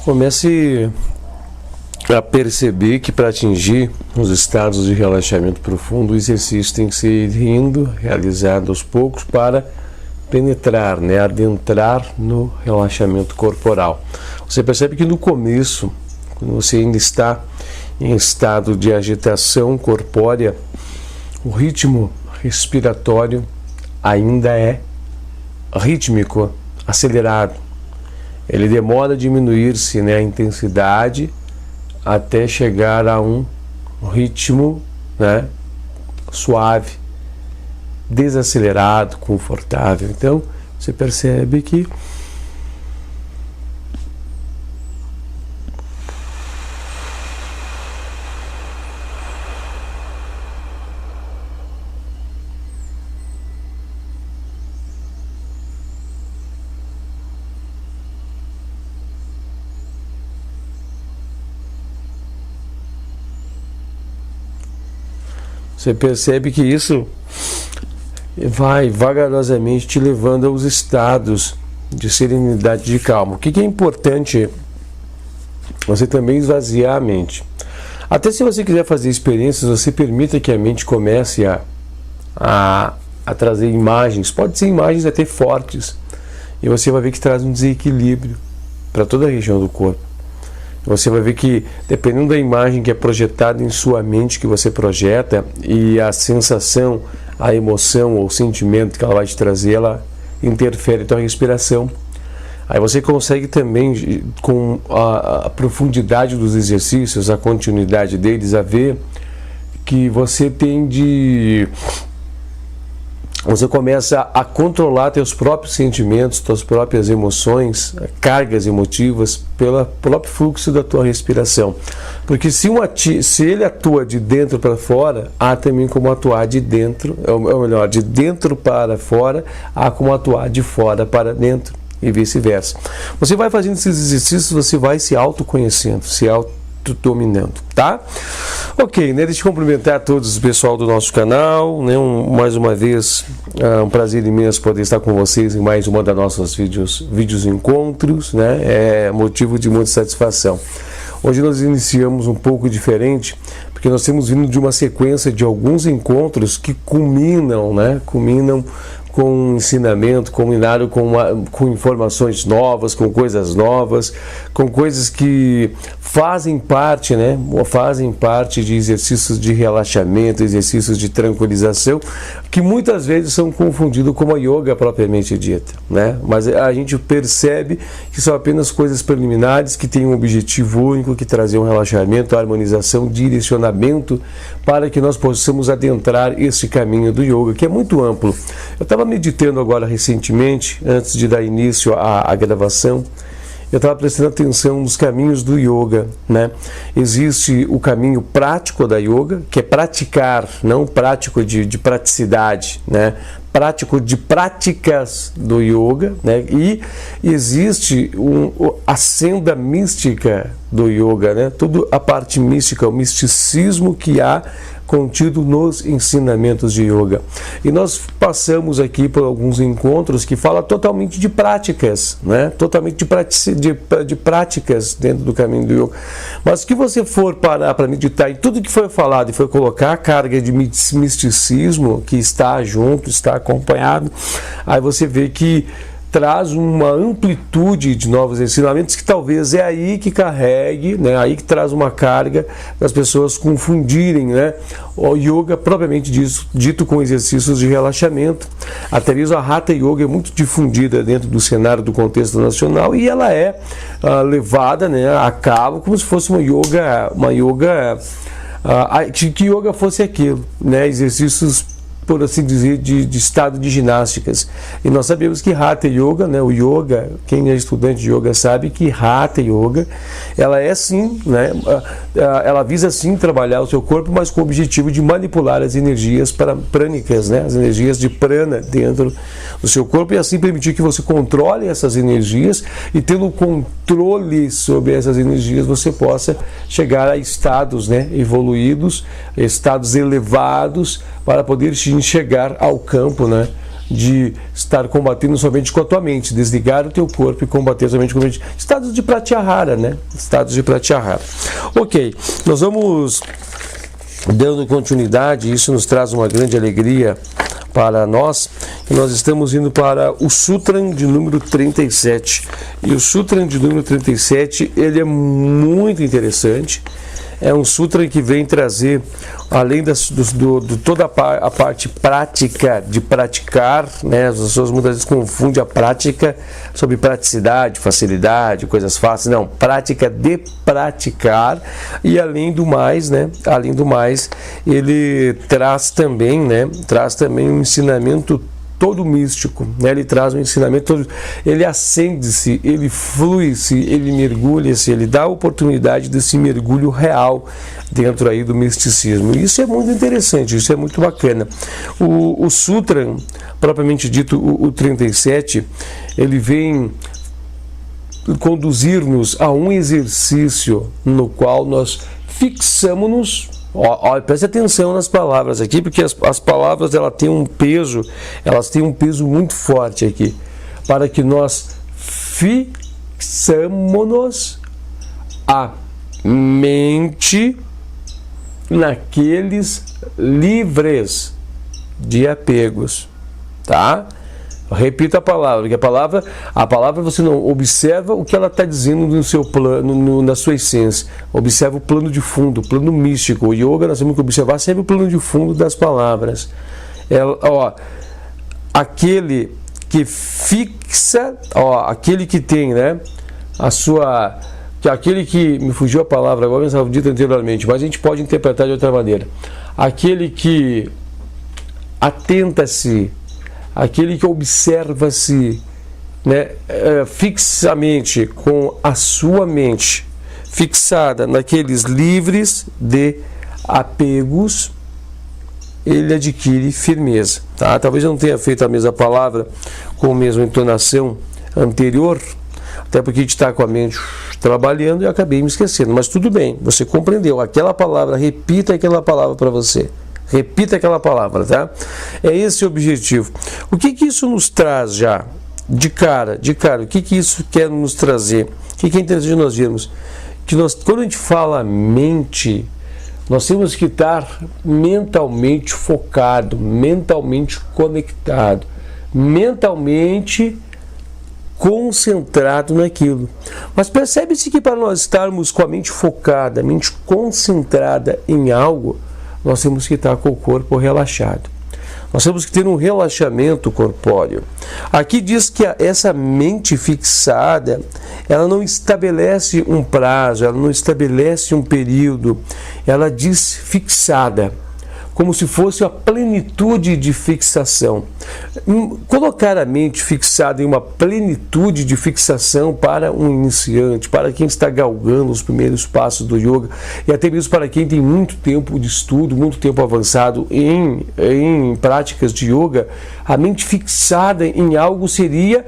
Comece a perceber que para atingir os estados de relaxamento profundo, o exercício tem que ser realizado aos poucos para penetrar, adentrar no relaxamento corporal. Você percebe que no começo, quando você ainda está em estado de agitação corpórea, o ritmo respiratório ainda é rítmico, acelerado. Ele demora a diminuir-se, a intensidade, até chegar a um ritmo suave, desacelerado, confortável. Então, você percebe que isso vai vagarosamente te levando aos estados de serenidade, de calma. O que é importante? Você também esvaziar a mente. Até se você quiser fazer experiências, você permita que a mente comece a trazer imagens. Pode ser imagens até fortes. E você vai ver que traz um desequilíbrio para toda a região do corpo. Você vai ver que, dependendo da imagem que é projetada em sua mente, que você projeta, e a sensação, a emoção ou o sentimento que ela vai te trazer, ela interfere na tua respiração. Aí você consegue também, com a profundidade dos exercícios, a continuidade deles, a ver que você você começa a controlar teus próprios sentimentos, tuas próprias emoções, cargas emotivas, pelo próprio fluxo da tua respiração. Porque se ele atua de dentro para fora, há também como atuar de dentro, ou melhor, de dentro para fora, há como atuar de fora para dentro, e vice-versa. Você vai fazendo esses exercícios, você vai se autoconhecendo, se autodominando, tá? Ok, deixa eu cumprimentar a todos o pessoal do nosso canal, mais uma vez, um prazer imenso poder estar com vocês em mais uma das nossas vídeos encontros, é motivo de muita satisfação. Hoje nós iniciamos um pouco diferente, porque nós temos vindo de uma sequência de alguns encontros que culminam com um ensinamento, combinado com informações novas, com coisas novas, com coisas que fazem parte de exercícios de relaxamento, exercícios de tranquilização, que muitas vezes são confundidos com a yoga propriamente dita, Mas a gente percebe que são apenas coisas preliminares que têm um objetivo único, que trazem um relaxamento, harmonização, direcionamento, para que nós possamos adentrar esse caminho do yoga, que é muito amplo. Eu estava meditando agora recentemente, antes de dar início à gravação, eu estava prestando atenção nos caminhos do yoga, Existe o caminho prático da yoga, que é praticar, não prático de praticidade, prático de práticas do yoga, e existe a senda mística do yoga, Toda a parte mística, o misticismo que há contido nos ensinamentos de yoga. E nós passamos aqui por alguns encontros que falam totalmente de práticas, totalmente de práticas dentro do caminho do yoga. Mas se você for parar para meditar em tudo que foi falado e for colocar a carga de misticismo que está junto, está acompanhado, aí você vê que traz uma amplitude de novos ensinamentos que talvez é aí que carregue, aí que traz uma carga das pessoas confundirem, o yoga propriamente dito com exercícios de relaxamento. Até mesmo a Hatha Yoga é muito difundida dentro do cenário do contexto nacional e ela é levada a cabo como se fosse uma yoga que yoga fosse aquilo, exercícios, por assim dizer, de estado de ginásticas. E nós sabemos que Hatha Yoga, o yoga, quem é estudante de yoga sabe que Hatha Yoga, ela é sim, ela visa sim trabalhar o seu corpo, mas com o objetivo de manipular as energias prânicas, as energias de prana dentro do seu corpo, e assim permitir que você controle essas energias, e tendo controle sobre essas energias, você possa chegar a estados evoluídos, estados elevados, para poder chegar ao campo de estar combatendo somente com a tua mente, desligar o teu corpo e combater somente com a mente. Estados de pratyahara, né? Estados de pratyahara. Ok, nós vamos dando continuidade, isso nos traz uma grande alegria para nós, e nós estamos indo para o Sutran de número 37. E o Sutran de número 37, ele é muito interessante. É um sutra que vem trazer, além de toda a parte prática de praticar, né? As pessoas muitas vezes confundem a prática sobre praticidade, facilidade, coisas fáceis. Não, prática de praticar. E além do mais, né? Além do mais, ele traz também, né? Traz também um ensinamento todo místico, né? Ele traz um ensinamento todo, ele acende-se, ele flui-se, ele mergulha-se, ele dá a oportunidade desse mergulho real dentro aí do misticismo. Isso é muito interessante, isso é muito bacana. O Sutra, propriamente dito, o 37, ele vem conduzir-nos a um exercício no qual nós fixamos-nos. Preste atenção nas palavras aqui, porque as palavras elas têm um peso muito forte aqui, para que nós fixamos a mente naqueles livres de apegos, tá? Repita a palavra, porque a palavra você não observa o que ela está dizendo no seu plano, na sua essência. Observa o plano de fundo, o plano místico. O yoga nós temos que observar sempre o plano de fundo das palavras. Aquele que fixa, aquele que tem, né, a sua, aquele que me fugiu a palavra agora, eu estava dito anteriormente, mas a gente pode interpretar de outra maneira. Aquele que atenta-se, aquele que observa-se, né, fixamente, com a sua mente fixada naqueles livres de apegos, ele adquire firmeza. Tá? Talvez eu não tenha feito a mesma palavra com a mesma entonação anterior, até porque a gente está com a mente trabalhando e eu acabei me esquecendo. Mas tudo bem, você compreendeu. Aquela palavra, repita aquela palavra para você. Repita aquela palavra, tá? É esse o objetivo. O que isso nos traz já? De cara, o que isso quer nos trazer? O que é interessante nós vermos? Que quando a gente fala mente, nós temos que estar mentalmente focado, mentalmente conectado, mentalmente concentrado naquilo. Mas percebe-se que para nós estarmos com a mente focada, a mente concentrada em algo, nós temos que estar com o corpo relaxado. Nós temos que ter um relaxamento corpóreo. Aqui diz que essa mente fixada, ela não estabelece um prazo, ela não estabelece um período, ela diz fixada, como se fosse a plenitude de fixação. Colocar a mente fixada em uma plenitude de fixação para um iniciante, para quem está galgando os primeiros passos do yoga, e até mesmo para quem tem muito tempo de estudo, muito tempo avançado em práticas de yoga, a mente fixada em algo seria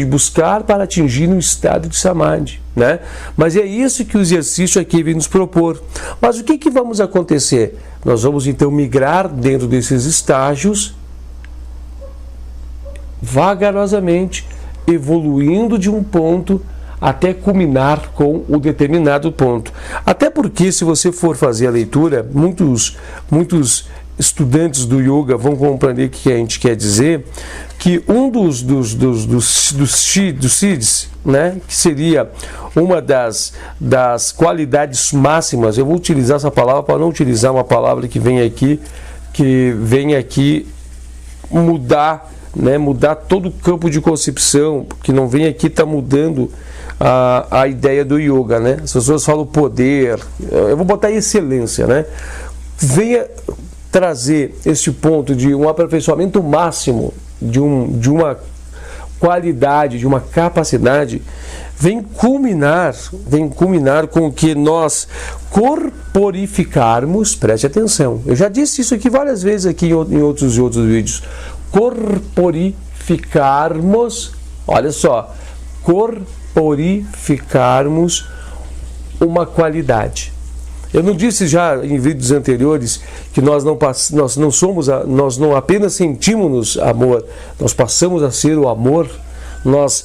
buscar para atingir um estado de samadhi, né? Mas é isso que o exercício aqui vem nos propor. Mas o que vamos acontecer? Nós vamos então migrar dentro desses estágios, vagarosamente, evoluindo de um ponto até culminar com o determinado ponto. Até porque, se você for fazer a leitura, muitos estudantes do yoga vão compreender o que a gente quer dizer, que um dos siddhis, né, que seria uma das qualidades máximas, eu vou utilizar essa palavra para não utilizar uma palavra que vem aqui mudar, né, mudar todo o campo de concepção, que não vem aqui está mudando a ideia do yoga, né? As pessoas falam poder, eu vou botar excelência, né? Venha trazer esse ponto de um aperfeiçoamento máximo de uma qualidade, de uma capacidade, vem culminar com que nós corporificarmos, preste atenção, eu já disse isso aqui várias vezes aqui em outros vídeos, corporificarmos, olha só, corporificarmos uma qualidade. Eu não disse já em vídeos anteriores que nós não apenas sentimos amor, nós passamos a ser o amor. Nós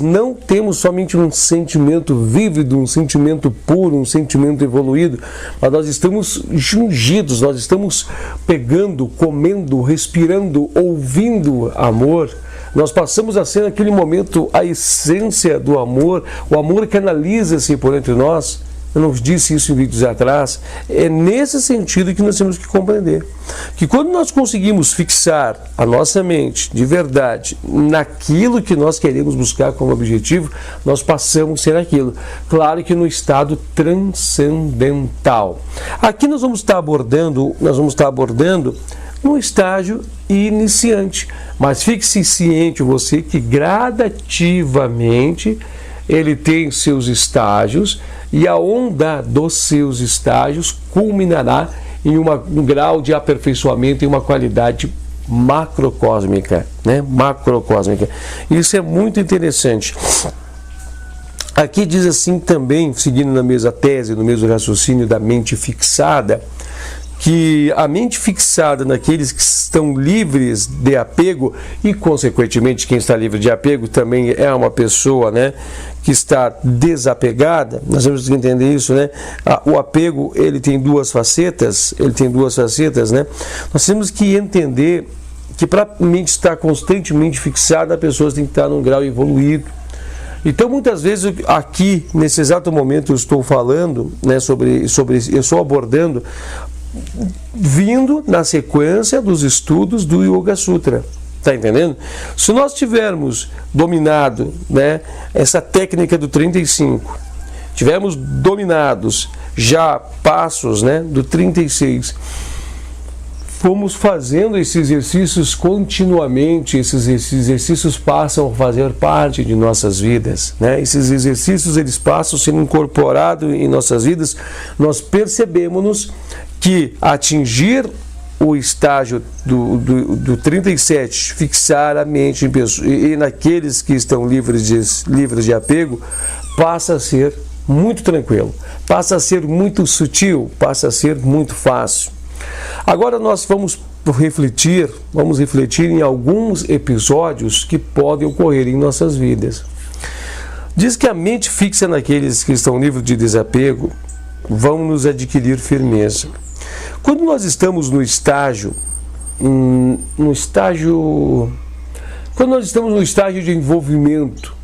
não temos somente um sentimento vívido, um sentimento puro, um sentimento evoluído, mas nós estamos jungidos, nós estamos pegando, comendo, respirando, ouvindo amor. Nós passamos a ser naquele momento a essência do amor, o amor canaliza-se por entre nós. Eu não disse isso em vídeos atrás. É nesse sentido que nós temos que compreender. Que quando nós conseguimos fixar a nossa mente de verdade naquilo que nós queremos buscar como objetivo, nós passamos a ser aquilo. Claro que no estado transcendental. Aqui nós vamos estar abordando no estágio iniciante. Mas fique-se ciente você que gradativamente ele tem seus estágios e a onda dos seus estágios culminará em um grau de aperfeiçoamento e uma qualidade macrocósmica, né? Macrocósmica. Isso é muito interessante. Aqui diz assim também, seguindo na mesma tese, no mesmo raciocínio da mente fixada, que a mente fixada naqueles que estão livres de apego, e consequentemente quem está livre de apego também é uma pessoa, né, que está desapegada. Nós temos que entender isso, né? O apego, ele tem duas facetas, né? Nós temos que entender que para a mente estar constantemente fixada, a pessoa tem que estar num grau evoluído. Então, muitas vezes, aqui, nesse exato momento, eu estou falando, né, eu estou abordando, vindo na sequência dos estudos do Yoga Sutra. Está entendendo? Se nós tivermos dominado, né, essa técnica do 35, tivermos dominados já passos, né, do 36, fomos fazendo esses exercícios continuamente, esses exercícios passam a fazer parte de nossas vidas, né? Esses exercícios, eles passam a ser incorporados em nossas vidas. Nós percebemos que atingir o estágio do 37, fixar a mente em pessoas, e naqueles que estão livres de apego, passa a ser muito tranquilo, passa a ser muito sutil, passa a ser muito fácil. Agora nós vamos refletir em alguns episódios que podem ocorrer em nossas vidas. Diz que a mente fixa naqueles que estão livres de desapego vão nos adquirir firmeza. Quando nós estamos no estágio de envolvimento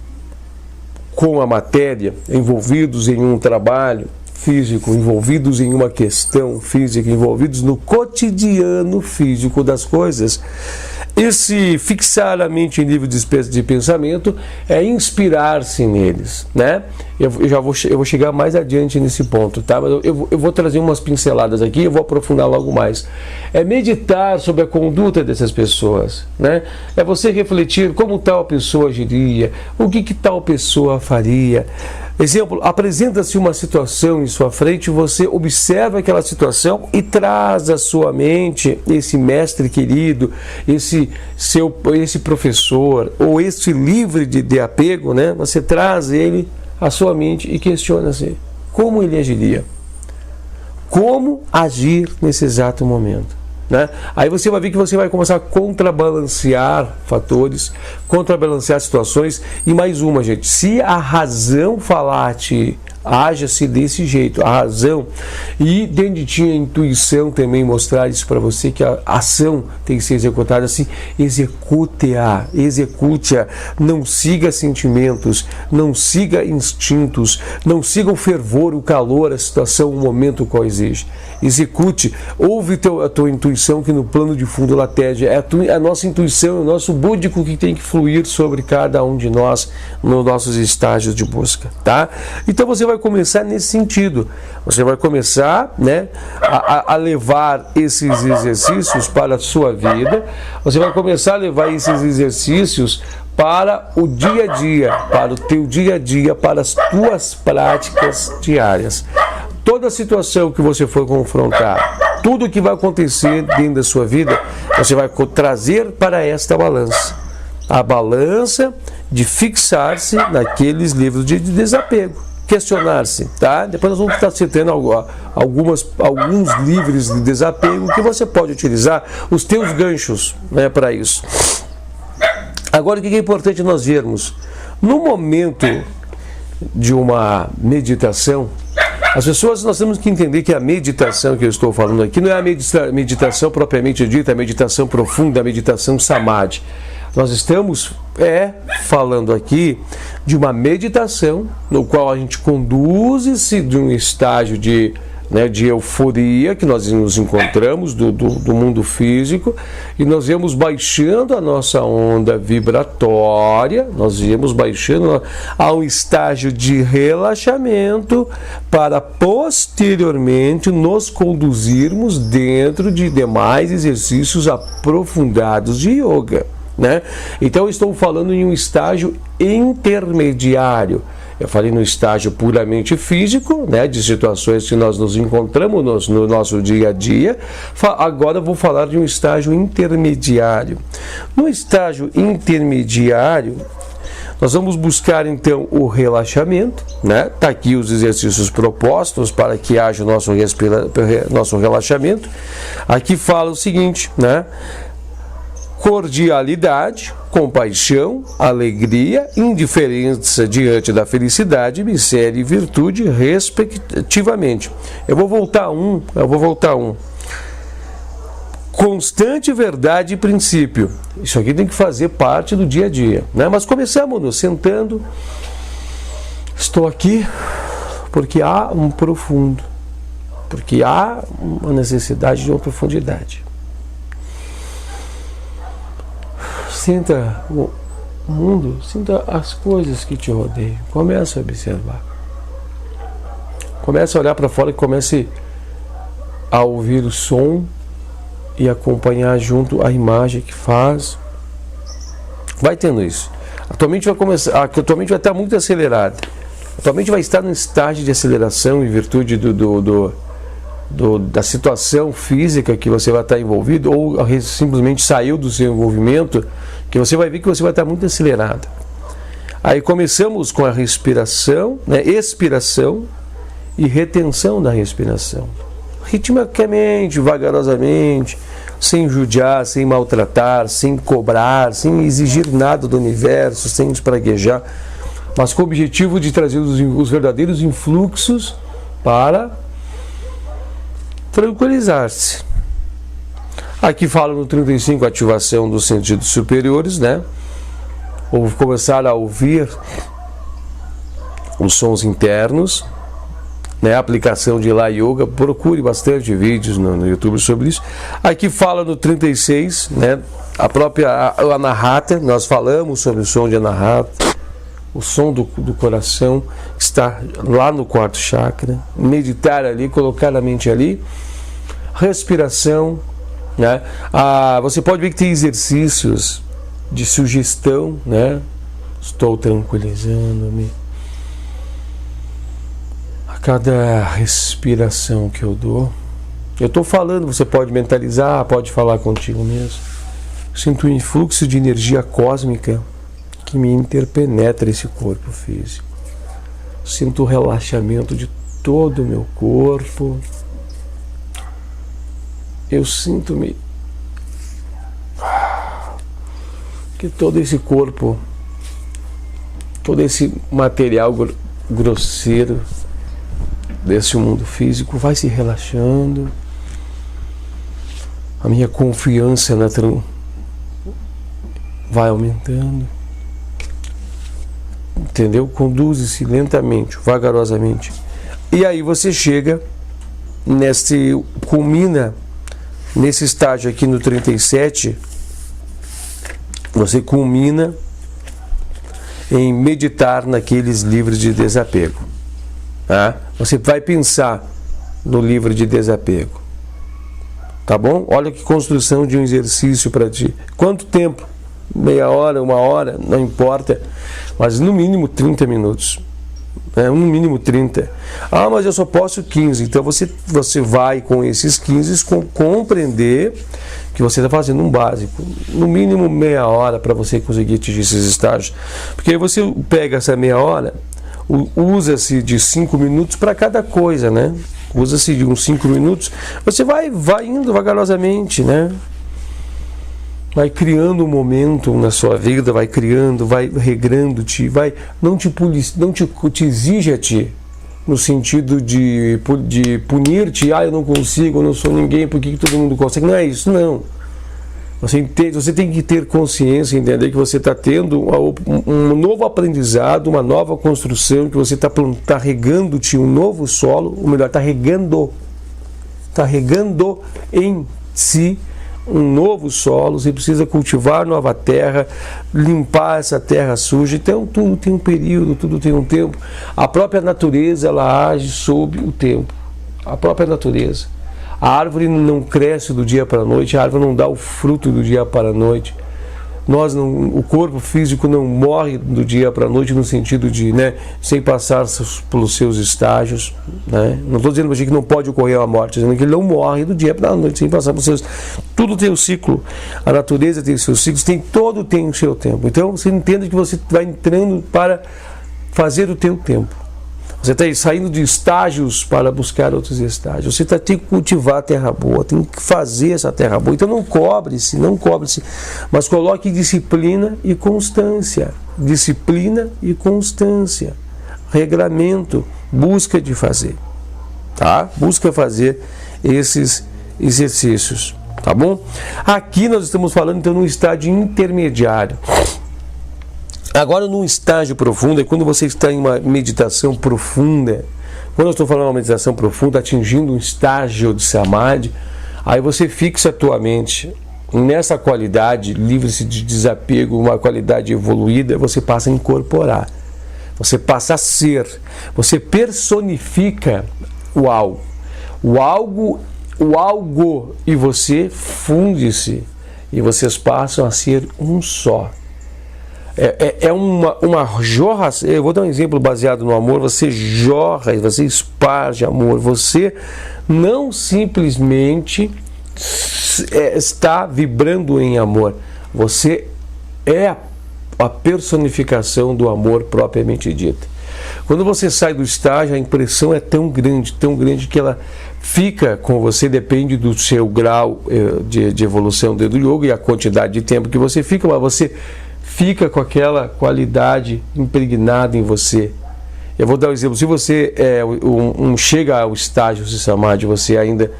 com a matéria, envolvidos em um trabalho físico, envolvidos em uma questão física, envolvidos no cotidiano físico das coisas, esse fixar a mente em nível de pensamento é inspirar-se neles, né? Eu vou chegar mais adiante nesse ponto, tá? Mas eu vou trazer umas pinceladas aqui, eu vou aprofundar logo mais. É meditar sobre a conduta dessas pessoas, né? É você refletir como tal pessoa agiria, o que tal pessoa faria. Exemplo, apresenta-se uma situação em sua frente, você observa aquela situação e traz à sua mente esse mestre querido, esse professor, ou esse livre de apego, né? Você traz ele à sua mente e questiona-se como ele agiria. Como agir nesse exato momento. Né? Aí você vai ver que você vai começar a contrabalancear fatores, contrabalancear situações. E mais uma, gente, se a razão falar a ti, haja-se desse jeito, a razão, e dentro de ti a intuição também mostrar isso para você, que a ação tem que ser executada assim, execute-a, não siga sentimentos, não siga instintos, não siga o fervor, o calor, a situação, o momento qual exige. Execute, ouve a tua intuição, que no plano de fundo ela tege, é a nossa intuição, é o nosso búdico que tem que fluir sobre cada um de nós nos nossos estágios de busca, tá? Então você vai começar nesse sentido, você vai começar, né, a levar esses exercícios para a sua vida, você vai começar a levar esses exercícios para o dia a dia, para o teu dia a dia, para as tuas práticas diárias. Toda situação que você for confrontar, tudo que vai acontecer dentro da sua vida, você vai trazer para esta balança. A balança de fixar-se naqueles livros de desapego. questionar-se, tá? Depois nós vamos estar citando alguns livros de desapego que você pode utilizar os teus ganchos, né, para isso. Agora, o que é importante nós vermos? No momento de uma meditação, as pessoas, nós temos que entender que a meditação que eu estou falando aqui não é a meditação propriamente dita, a meditação profunda, a meditação samadhi. Nós estamos falando aqui de uma meditação no qual a gente conduz-se de um estágio de euforia que nós nos encontramos do mundo físico, e nós íamos baixando a nossa onda vibratória, nós íamos baixando a um estágio de relaxamento para posteriormente nos conduzirmos dentro de demais exercícios aprofundados de yoga, né? Então eu estou falando em um estágio intermediário. Eu falei no estágio puramente físico, né, de situações que nós nos encontramos no nosso dia a dia. Agora eu vou falar de um estágio intermediário. No estágio intermediário, nós vamos buscar então o relaxamento, né? Tá aqui os exercícios propostos para que haja o nosso relaxamento. Aqui fala o seguinte, né? Cordialidade, compaixão, alegria, indiferença diante da felicidade, miséria e virtude, respectivamente. Eu vou voltar um. Constante verdade e princípio. Isso aqui tem que fazer parte do dia a dia, né? Mas começamos nos sentando. Estou aqui porque há um profundo, porque há uma necessidade de uma profundidade. Sinta o mundo, sinta as coisas que te rodeiam. Comece a observar. Comece a olhar para fora e comece a ouvir o som e acompanhar junto a imagem que faz. Vai tendo isso. A tua mente vai estar muito acelerada. A tua mente vai estar num estágio de aceleração em virtude da situação física que você vai estar envolvido, ou simplesmente saiu do seu envolvimento, que você vai ver que você vai estar muito acelerado. Aí começamos com a respiração, né, expiração e retenção da respiração. Ritmicamente, vagarosamente, sem judiar, sem maltratar, sem cobrar, sem exigir nada do universo, sem espraguejar, mas com o objetivo de trazer os verdadeiros influxos para tranquilizar-se. Aqui fala no 35 a ativação dos sentidos superiores, né? Ou começar a ouvir os sons internos, né? Aplicação de La Yoga, procure bastante vídeos no YouTube sobre isso. Aqui fala no 36, né? A própria Anahata, nós falamos sobre o som de Anahata, o som do coração, que está lá no quarto chakra. Meditar ali, colocar a mente ali. Respiração, né? Você pode ver que tem exercícios de sugestão, né? Estou tranquilizando-me. A cada respiração que eu dou, eu estou falando, você pode mentalizar, pode falar contigo mesmo. Sinto um influxo de energia cósmica que me interpenetra esse corpo físico. Sinto o relaxamento de todo o meu corpo. Eu sinto-me que todo esse corpo, todo esse material grosseiro desse mundo físico vai se relaxando. A minha confiança vai aumentando. Entendeu? Conduze-se lentamente, vagarosamente. E aí você chega, culmina nesse estágio aqui no 37, você culmina em meditar naqueles livros de desapego. Tá? Você vai pensar no livro de desapego. Tá bom? Olha que construção de um exercício para ti. Quanto tempo? Meia hora, uma hora, não importa. Mas no mínimo 30 minutos. No mínimo 30. Mas eu só posso 15. Então você vai com esses 15 compreender que você está fazendo um básico. No mínimo meia hora para você conseguir atingir esses estágios. Porque aí você pega essa meia hora, usa-se de 5 minutos para cada coisa, né? Usa-se de uns 5 minutos. Você vai indo vagarosamente, né? Vai criando um momento na sua vida, vai criando, vai regrando-te, não te exige a ti, no sentido de punir-te, eu não consigo, eu não sou ninguém, por que todo mundo consegue? Não é isso, não. Você tem que ter consciência, entender que você está tendo um novo aprendizado, uma nova construção, que você está regando-te um novo solo, ou melhor, está regando em si um novo solo. Você precisa cultivar nova terra, limpar essa terra suja. Então tudo tem um período, tudo tem um tempo. A própria natureza, ela age sob o tempo. A própria natureza. A árvore não cresce do dia para a noite, a árvore não dá o fruto do dia para a noite. O corpo físico não morre do dia para a noite, no sentido de, né, sem passar pelos seus estágios, né? Não estou dizendo para você que não pode ocorrer a morte, estou dizendo que ele não morre do dia para a noite, sem passar pelos seus... Tudo tem o ciclo, a natureza tem os seus ciclos, todo tem o seu tempo. Então você entende que você vai entrando para fazer o teu tempo. Você está saindo de estágios para buscar outros estágios. Você tem que cultivar a terra boa, tem que fazer essa terra boa. Então não cobre-se, mas coloque disciplina e constância. Disciplina e constância. Regramento, busca de fazer. Tá? Busca fazer esses exercícios. Tá bom? Aqui nós estamos falando então num estágio intermediário. Agora, num estágio profundo, é quando você está em uma meditação profunda. Quando eu estou falando de uma meditação profunda, atingindo um estágio de samadhi, aí você fixa a tua mente nessa qualidade, livre-se de desapego, uma qualidade evoluída, você passa a incorporar. Você passa a ser. Você personifica o algo. O algo e você funde-se. E vocês passam a ser um só. É uma jorra. Eu vou dar um exemplo baseado no amor. Você jorra, você esparge amor. Você não simplesmente está vibrando em amor. Você é a personificação do amor propriamente dita. Quando você sai do estágio, a impressão é tão grande que ela fica com você, depende do seu grau de evolução do yoga e a quantidade de tempo que você fica, mas você fica com aquela qualidade impregnada em você. Eu vou dar um exemplo. Se você chega ao estágio de samadhi, você ainda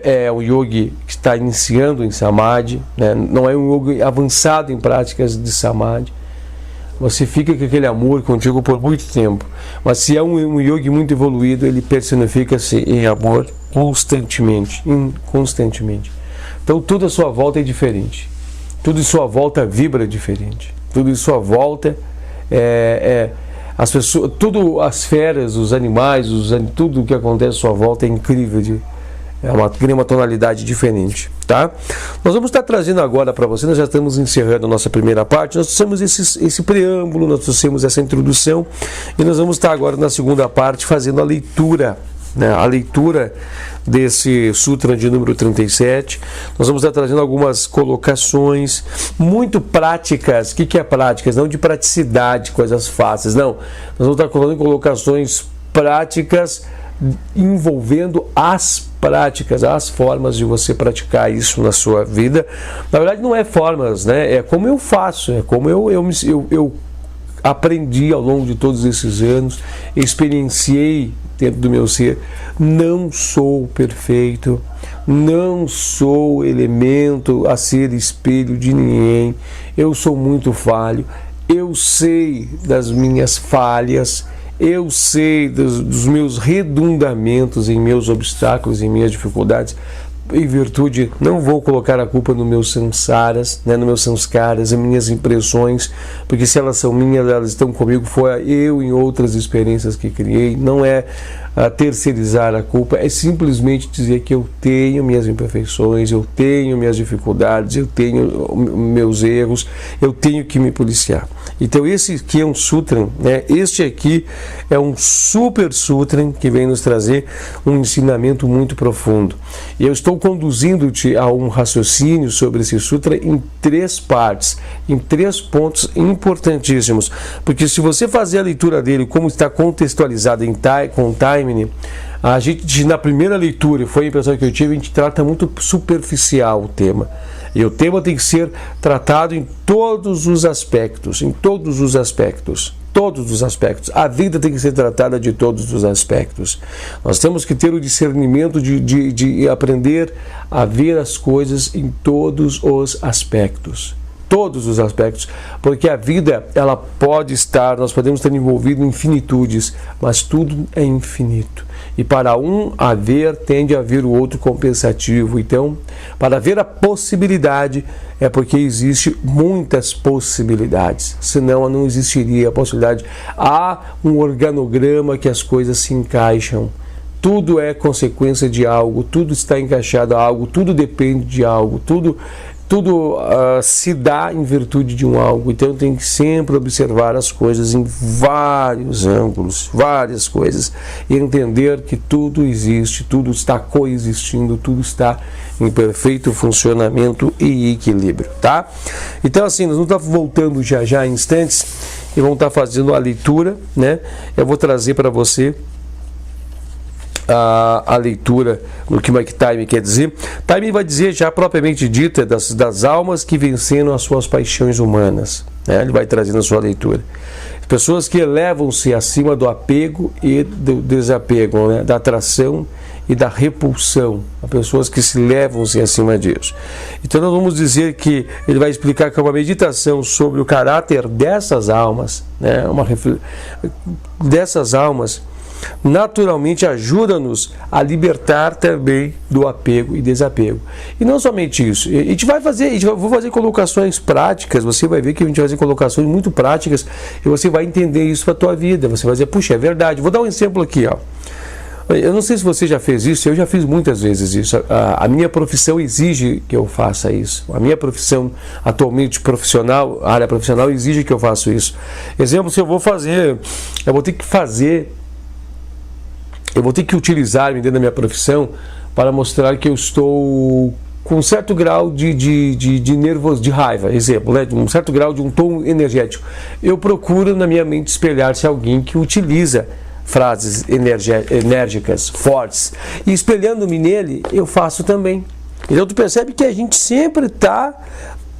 é um yogi que está iniciando em samadhi, né? Não é um yogi avançado em práticas de samadhi, você fica com aquele amor contigo por muito tempo. Mas se é um yogi muito evoluído, ele personifica-se em amor constantemente. Então tudo à sua volta é diferente. Tudo em sua volta vibra diferente. Tudo em sua volta as pessoas, as feras, os animais, tudo o que acontece à sua volta é incrível. Cria uma tonalidade diferente, tá? Nós vamos estar trazendo agora para você, nós já estamos encerrando a nossa primeira parte, nós trouxemos esse preâmbulo, nós trouxemos essa introdução, e nós vamos estar agora na segunda parte fazendo a leitura, né? A leitura desse Sutra de número 37. Nós vamos estar trazendo algumas colocações muito práticas. O que é práticas? Não de praticidade, coisas fáceis, não. Nós vamos estar colocando colocações práticas envolvendo as práticas, as formas de você praticar isso na sua vida. Na verdade não é formas, né? É como eu faço, é como eu aprendi ao longo de todos esses anos, experienciei dentro do meu ser. Não sou perfeito, não sou elemento a ser espelho de ninguém, eu sou muito falho, eu sei das minhas falhas, eu sei dos meus redundamentos, em meus obstáculos, em minhas dificuldades. Em virtude, não vou colocar a culpa nos meus samskaras, né, nos meus samskaras, as minhas impressões, porque se elas são minhas, elas estão comigo, foi eu em outras experiências que criei. Não é terceirizar a culpa, é simplesmente dizer que eu tenho minhas imperfeições, eu tenho minhas dificuldades, eu tenho meus erros, eu tenho que me policiar. Então esse aqui é um sutra, né? Este aqui é um super sutra que vem nos trazer um ensinamento muito profundo. E eu estou estou conduzindo-te a um raciocínio sobre esse sutra em 3 partes, em 3 pontos importantíssimos, porque se você fazer a leitura dele como está contextualizado com timing, a gente, na primeira leitura, foi a impressão que eu tive, a gente trata muito superficial o tema. E o tema tem que ser tratado em todos os aspectos, todos os aspectos. A vida tem que ser tratada de todos os aspectos. Nós temos que ter o discernimento de aprender a ver as coisas em todos os aspectos. Todos os aspectos, porque a vida, ela pode estar, nós podemos estar envolvidos em infinitudes, mas tudo é infinito. E para um haver, tende a haver o outro compensativo. Então, para haver a possibilidade, é porque existe muitas possibilidades, senão não existiria a possibilidade. Há um organograma que as coisas se encaixam. Tudo é consequência de algo, tudo está encaixado a algo, tudo depende de algo, tudo se dá em virtude de um algo. Então tem que sempre observar as coisas em vários ângulos, várias coisas, e entender que tudo existe, tudo está coexistindo, tudo está em perfeito funcionamento e equilíbrio, tá? Então assim, nós vamos estar voltando já em instantes e vamos estar fazendo a leitura, né? Eu vou trazer para você a leitura do que Mike Time quer dizer. Time vai dizer, já propriamente dita, das almas que venceram as suas paixões humanas, né? Ele vai trazer na sua leitura pessoas que elevam-se acima do apego e do desapego, né? Da atração e da repulsão, pessoas que se levam-se acima disso. Então nós vamos dizer que ele vai explicar que é uma meditação sobre o caráter dessas almas, né? Dessas almas, naturalmente ajuda-nos a libertar também do apego e desapego. E não somente isso, vou fazer colocações práticas, você vai ver que a gente vai fazer colocações muito práticas e você vai entender isso para a tua vida, você vai dizer, puxa, é verdade. Vou dar um exemplo aqui, ó. Eu não sei se você já fez isso, eu já fiz muitas vezes isso. A minha profissão exige que eu faça isso. A minha profissão atualmente profissional, a área profissional exige que eu faça isso. Exemplo, se eu vou ter que utilizar-me dentro da minha profissão para mostrar que eu estou com um certo grau de nervoso, de raiva, exemplo, né? Um certo grau de um tom energético. Eu procuro na minha mente espelhar-se alguém que utiliza frases enérgicas, fortes, e espelhando-me nele, eu faço também. Então tu percebe que a gente sempre está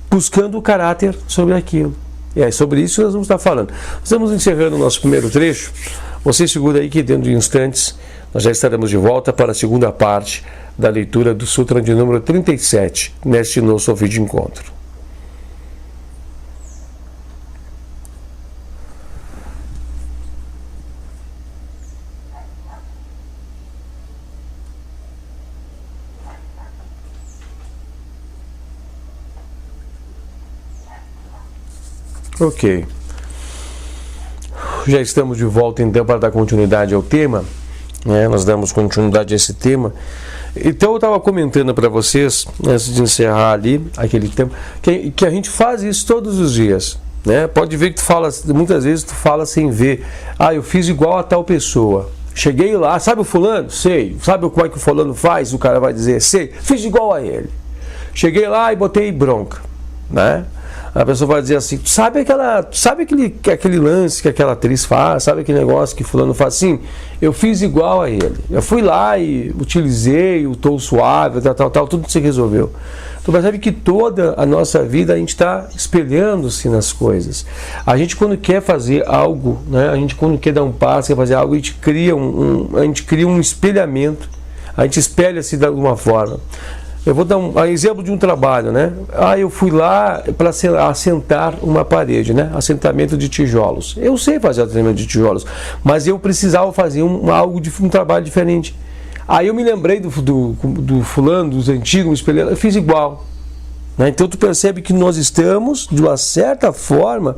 buscando o caráter sobre aquilo. E é sobre isso que nós vamos estar falando. Estamos encerrando o nosso primeiro trecho. Você segura aí que dentro de instantes nós já estaremos de volta para a segunda parte da leitura do Sutra de número 37, neste nosso vídeo encontro. Ok. Já estamos de volta então para dar continuidade ao tema, né? Nós damos continuidade a esse tema. Então eu estava comentando para vocês, antes de encerrar ali aquele tema, que a gente faz isso todos os dias, né? Pode ver que muitas vezes tu fala sem ver. Eu fiz igual a tal pessoa. Cheguei lá, sabe o fulano? Sei. Sabe como é que o fulano faz? O cara vai dizer, sei, fiz igual a ele. Cheguei lá e botei bronca, né? A pessoa vai dizer assim, sabe aquele lance que aquela atriz faz, sabe aquele negócio que fulano faz? Sim, eu fiz igual a ele. Eu fui lá e utilizei o tom suave, tal, tudo se resolveu. Tu percebe que toda a nossa vida a gente está espelhando-se nas coisas. A gente quando quer fazer algo, né? A gente quando quer dar um passo, quer fazer algo, a gente cria um espelhamento, a gente espelha-se de alguma forma. Eu vou dar um exemplo de um trabalho, né? Eu fui lá para assentar uma parede, né? Assentamento de tijolos. Eu sei fazer assentamento de tijolos, mas eu precisava fazer um trabalho diferente. Aí eu me lembrei do fulano, dos antigos, me espelhei, eu fiz igual, né? Então tu percebe que nós estamos, de uma certa forma,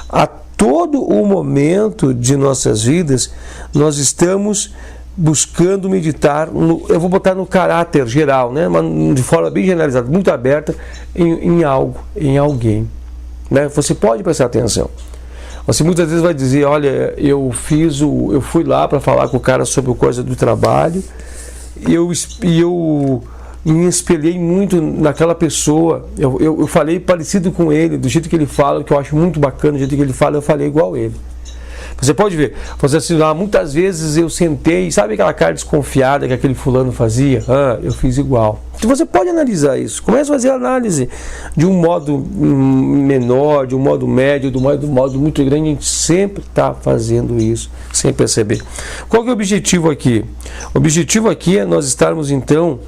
a todo o momento de nossas vidas, nós estamos buscando meditar, eu vou botar no caráter geral, né? Mas de forma bem generalizada, muito aberta, em algo, em alguém, né? Você pode prestar atenção. Você muitas vezes vai dizer, olha, eu fui lá para falar com o cara sobre a coisa do trabalho, e e me espelhei muito naquela pessoa. Eu falei parecido com ele, do jeito que ele fala, que eu acho muito bacana, do jeito que ele fala, eu falei igual a ele. Você pode ver, você assim, muitas vezes eu sentei, sabe aquela cara desconfiada que aquele fulano fazia? Eu fiz igual. Então você pode analisar isso, comece a fazer a análise de um modo menor, de um modo médio, de um modo muito grande. A gente sempre está fazendo isso, sem perceber. Qual que é o objetivo aqui? O objetivo aqui é nós estarmos então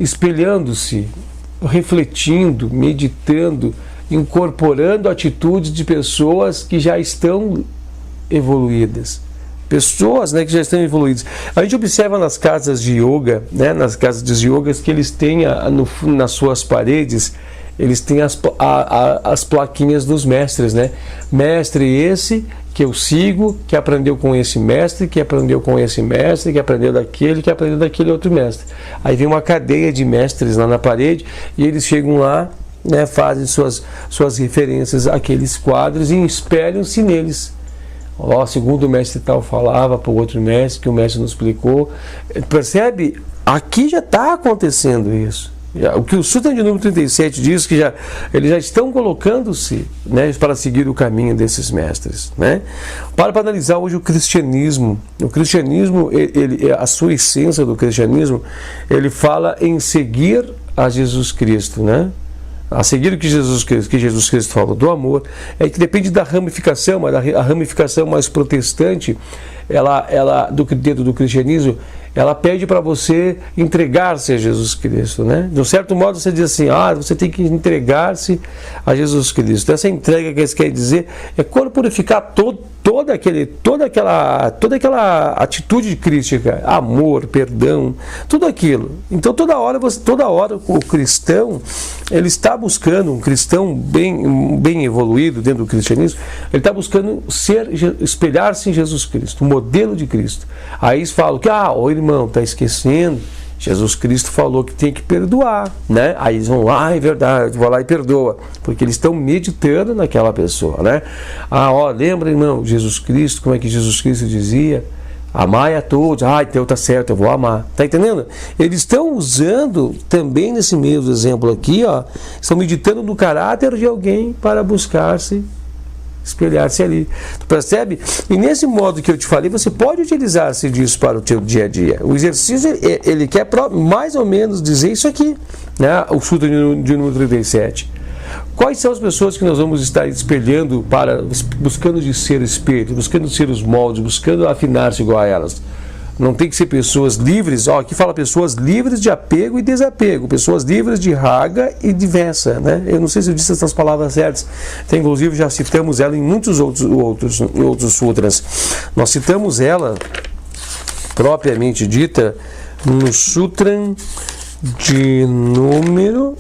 espelhando-se, refletindo, meditando, incorporando atitudes de pessoas que já estão evoluídas, pessoas, né, que já estão evoluídas. A gente observa nas casas de yoga, né, nas casas de yogas, que eles têm nas suas paredes, eles têm as plaquinhas dos mestres, né? Mestre esse que eu sigo, que aprendeu com esse mestre, que aprendeu com esse mestre, que aprendeu daquele outro mestre. Aí vem uma cadeia de mestres lá na parede e eles chegam lá, né, fazem suas referências àqueles quadros e espelham-se neles. Segundo o mestre tal falava para o outro mestre, que o mestre nos explicou. Percebe? Aqui já está acontecendo isso. O que o Sutra de número 37 diz, que eles já estão colocando-se, né, para seguir o caminho desses mestres, né? Para analisar hoje o cristianismo. O cristianismo, a sua essência do cristianismo, ele fala em seguir a Jesus Cristo, né? A seguir o que Jesus Cristo falou do amor, é que depende da ramificação, mas a ramificação mais protestante, dentro do cristianismo, ela pede para você entregar-se a Jesus Cristo, né? De um certo modo você diz assim, você tem que entregar-se a Jesus Cristo. Essa entrega que eles querem dizer é corporificar toda aquela atitude crística, amor, perdão, tudo aquilo. Então toda hora o cristão, ele está buscando, um cristão bem evoluído dentro do cristianismo, ele está buscando espelhar-se em Jesus Cristo, o modelo de Cristo. Aí eles falam que, o irmão está esquecendo, Jesus Cristo falou que tem que perdoar, né? Aí eles vão lá, é verdade, vou lá e perdoa, porque eles estão meditando naquela pessoa, né? Lembra, irmão, Jesus Cristo, como é que Jesus Cristo dizia? Amai a todos. Então tá certo, eu vou amar. Tá entendendo? Eles estão usando também nesse mesmo exemplo aqui, estão meditando no caráter de alguém para espelhar-se ali. Tu percebe? E nesse modo que eu te falei, você pode utilizar-se disso para o teu dia a dia. O exercício, ele quer mais ou menos dizer isso aqui, né? O Sutra de número 37. Quais são as pessoas que nós vamos estar espelhando, buscando de ser espelho, buscando ser os moldes, buscando afinar-se igual a elas? Não tem que ser pessoas livres, aqui fala pessoas livres de apego e desapego, pessoas livres de raga e de vessa, né? Eu não sei se eu disse essas palavras certas, inclusive já citamos ela em muitos outros sutras. Nós citamos ela, propriamente dita, no Sutra de número...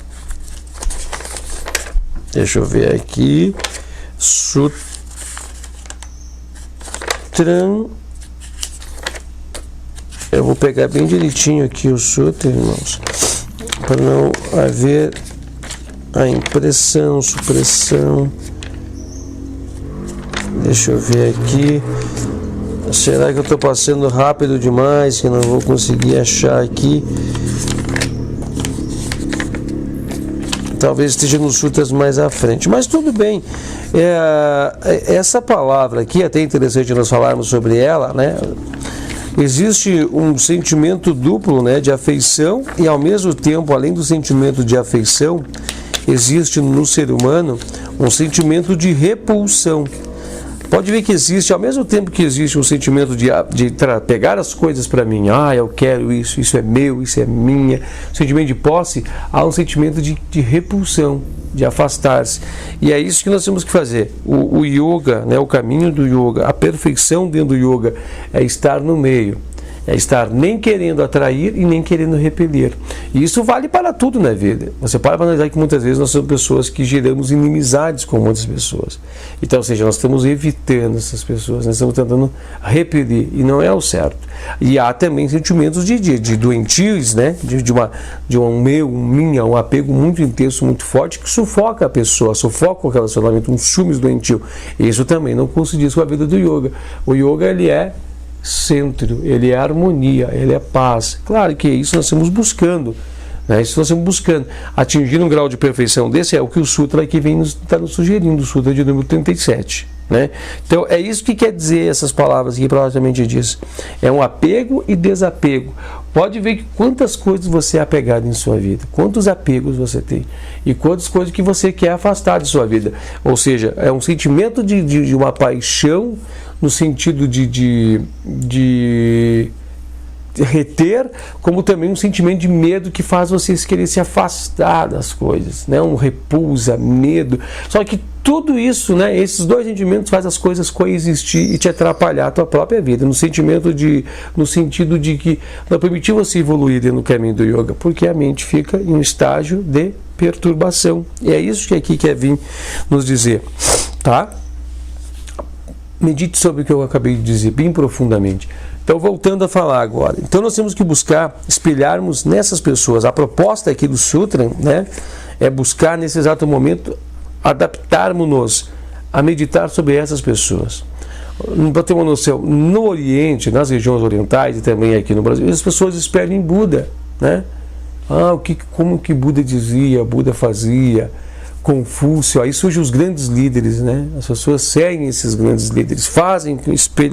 Deixa eu ver aqui. Sutra... Eu vou pegar bem direitinho aqui o Sutra, irmãos, para não haver a impressão, supressão. Deixa eu ver aqui. Será que eu estou passando rápido demais, que não vou conseguir achar aqui? Talvez esteja nos sutras mais à frente, mas tudo bem. Essa palavra aqui, é até interessante nós falarmos sobre ela, né? Existe um sentimento duplo, né, de afeição, e ao mesmo tempo, além do sentimento de afeição, existe no ser humano um sentimento de repulsão. Pode ver que existe, ao mesmo tempo que existe um sentimento de pegar as coisas para mim, eu quero isso, isso é meu, isso é minha, sentimento de posse, há um sentimento de repulsão, de afastar-se. E é isso que nós temos que fazer. O yoga, né, o caminho do yoga, a perfeição dentro do yoga é estar no meio. É estar nem querendo atrair e nem querendo repelir. E isso vale para tudo na vida. Você para analisar que muitas vezes nós somos pessoas que geramos inimizades com muitas pessoas. Então, ou seja, nós estamos evitando essas pessoas, nós estamos tentando repelir, e não é o certo. E há também sentimentos de doentios, né? Um apego muito intenso, muito forte, que sufoca a pessoa, sufoca o relacionamento, um ciúmes doentio. Isso também não coincide com a vida do yoga. O yoga, ele é centro, ele é harmonia, ele é paz. Claro que isso nós estamos buscando Né? Isso nós estamos buscando. Atingir um grau de perfeição desse é o que o Sutra aqui vem está nos sugerindo, o Sutra de número 37. Né? Então é isso que quer dizer essas palavras que provavelmente diz. É um apego e desapego. Pode ver que quantas coisas você é apegado em sua vida, quantos apegos você tem e quantas coisas que você quer afastar de sua vida. Ou seja, é um sentimento de uma paixão no sentido de reter, como também um sentimento de medo que faz você querer se afastar das coisas, né? Um repulsa, medo. Só que tudo isso, né, esses dois sentimentos fazem as coisas coexistir e te atrapalhar a tua própria vida, no sentido de que não permitir você evoluir dentro do caminho do yoga, porque a mente fica em um estágio de perturbação. E é isso que aqui quer vir nos dizer, tá? Medite sobre o que eu acabei de dizer bem profundamente. Então, voltando a falar agora. Então, nós temos que buscar espelharmos nessas pessoas. A proposta aqui do Sutra, né, é buscar, nesse exato momento, adaptarmos-nos a meditar sobre essas pessoas. Para ter uma noção, no Oriente, nas regiões orientais e também aqui no Brasil, as pessoas esperam em Buda, né? Como que Buda dizia, Buda fazia, Confúcio, aí surgem os grandes líderes, né? As pessoas seguem esses grandes líderes,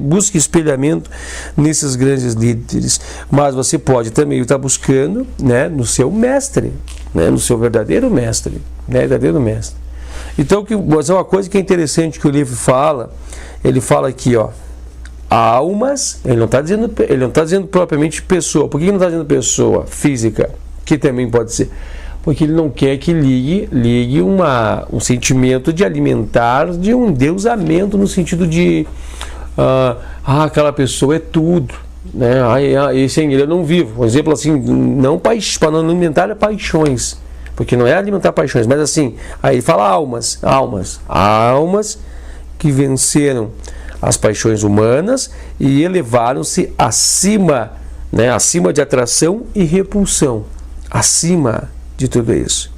buscam espelhamento nesses grandes líderes, mas você pode também estar buscando, né, no seu mestre, né, no seu verdadeiro mestre, né, verdadeiro mestre. Então, mas é uma coisa que é interessante que o livro fala, ele fala aqui, ó, almas, ele não está dizendo propriamente pessoa. Por que ele não está dizendo pessoa física, que também pode ser? Porque ele não quer que ligue um sentimento de alimentar, de um endeusamento, no sentido de aquela pessoa é tudo, né? Sem ele eu não vivo. Um exemplo assim, para não alimentar paixões, porque não é alimentar paixões, mas assim, aí ele fala almas que venceram as paixões humanas e elevaram-se acima, né? Acima de atração e repulsão, acima de tudo isso.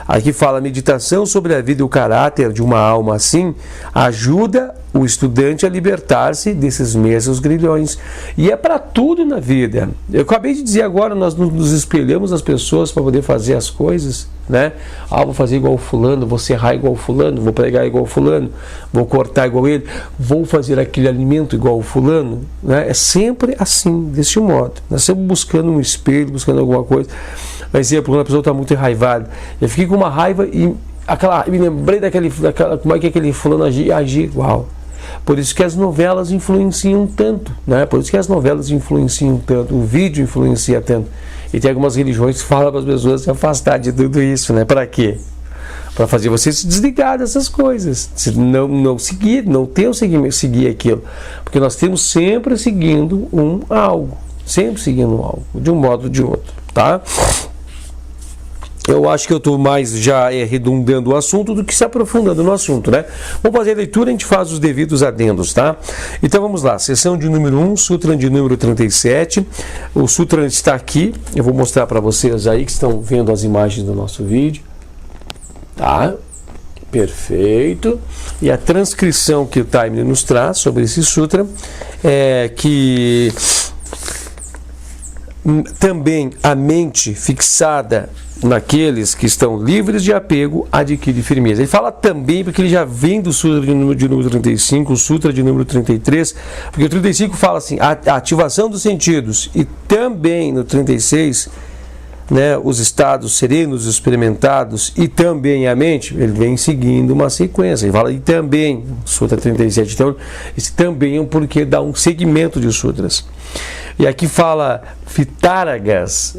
Aqui fala: a meditação sobre a vida e o caráter de uma alma assim ajuda o estudante a libertar-se desses mesmos grilhões. E é para tudo na vida. Eu acabei de dizer agora, nós nos espelhamos nas pessoas para poder fazer as coisas, né? Vou fazer igual o fulano, vou serrar igual o fulano, vou pregar igual o fulano, vou cortar igual ele, vou fazer aquele alimento igual o fulano, né? É sempre assim, deste modo. Nós sempre buscando um espelho, buscando alguma coisa. Por exemplo, quando a pessoa está muito enraivada, eu fiquei com uma raiva e me lembrei como é que aquele fulano agia igual. Por isso que as novelas influenciam tanto, né? Por isso que as novelas influenciam tanto, o vídeo influencia tanto. E tem algumas religiões que falam para as pessoas se afastar de tudo isso, né? Para quê? Para fazer você se desligar dessas coisas, não seguir aquilo, porque nós temos sempre seguindo algo, de um modo ou de outro, tá? Eu acho que eu estou mais já redundando o assunto do que se aprofundando no assunto, né? Vamos fazer a leitura, a gente faz os devidos adendos, tá? Então vamos lá, sessão de número 1, Sutra de número 37. O Sutra está aqui, eu vou mostrar para vocês aí que estão vendo as imagens do nosso vídeo, tá? Perfeito. E a transcrição que o Time nos traz sobre esse Sutra é que também a mente fixada naqueles que estão livres de apego adquire firmeza. Ele fala também porque ele já vem do Sutra de número 35, o Sutra de número 33, porque o 35 fala assim, a ativação dos sentidos, e também no 36, né, os estados serenos experimentados e também a mente, ele vem seguindo uma sequência. Ele fala e também, Sutra 37, então esse também é um porque dá um segmento de sutras. E aqui fala vitaragas,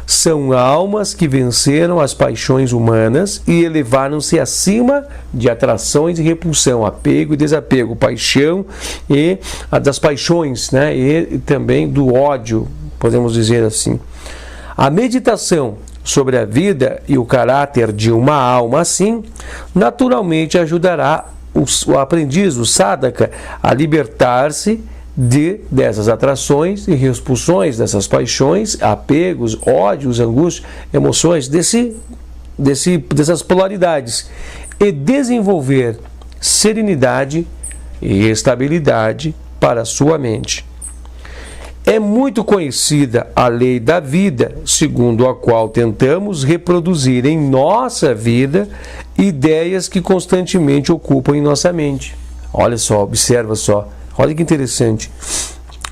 são almas que venceram as paixões humanas e elevaram-se acima de atrações e repulsão, apego e desapego, paixão e das paixões, né? E também do ódio, podemos dizer assim. A meditação sobre a vida e o caráter de uma alma assim, naturalmente ajudará o aprendiz, o sadhaka, a libertar-se dessas atrações e repulsões, dessas paixões, apegos, ódios, angústias, emoções, dessas polaridades, e desenvolver serenidade e estabilidade para a sua mente. É muito conhecida a lei da vida, segundo a qual tentamos reproduzir em nossa vida ideias que constantemente ocupam em nossa mente. Olha só, observa só, olha que interessante.